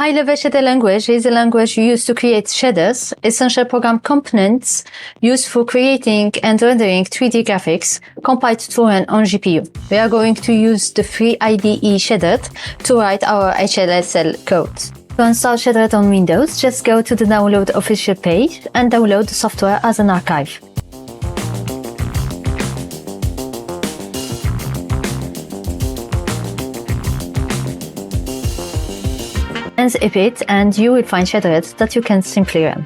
High-level shader language is a language used to create shaders, essential program components used for creating and rendering 3D graphics compiled to run on GPU. We are going to use the free IDE Shadered to write our HLSL code. To install Shadered on Windows, just go to the download official page and download the software as an archive. Unzip it and you will find Shadered that you can simply run.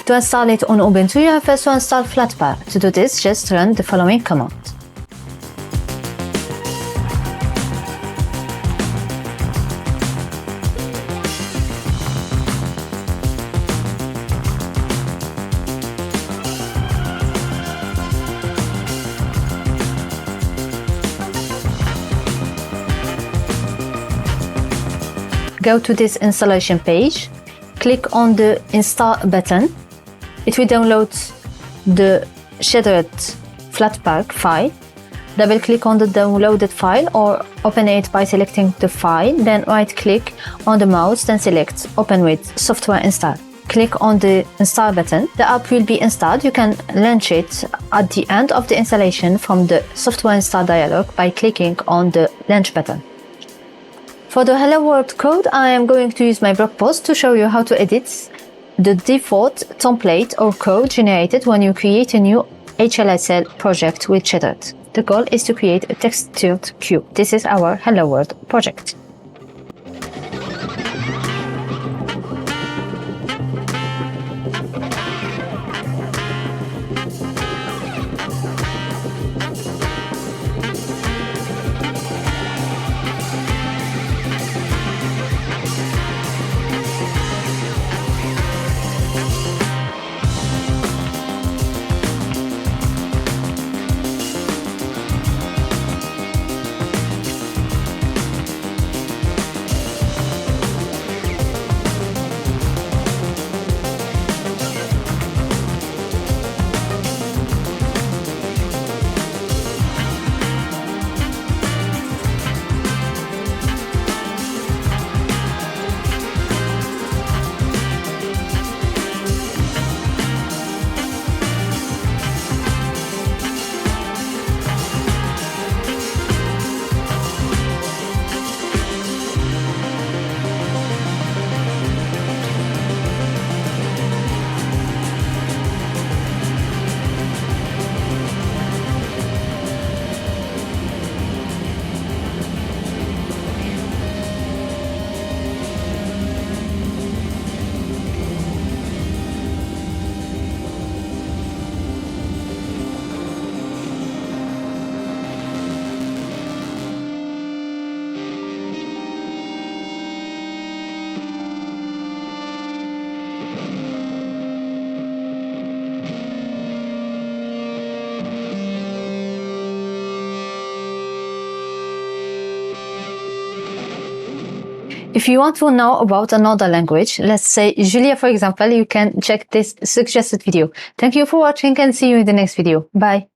To install it on Ubuntu, you have first to install Flatpak. To do this, just run the following command. Go to this installation page, click on the Install button. It will download the Shadered Flatpak file. Double-click on the downloaded file or open it by selecting the file, then right-click on the mouse, then select Open with Software Install. Click on the Install button. The app will be installed. You can launch it at the end of the installation from the Software Install dialog by clicking on the Launch button. For the Hello World code, I am going to use my blog post to show you how to edit the default template or code generated when you create a new HLSL project with Shadered. The goal is to create a textured cube. This is our Hello World project. If you want to know about another language, let's say Julia for example, you can check this suggested video. Thank you for watching and see you in the next video. Bye!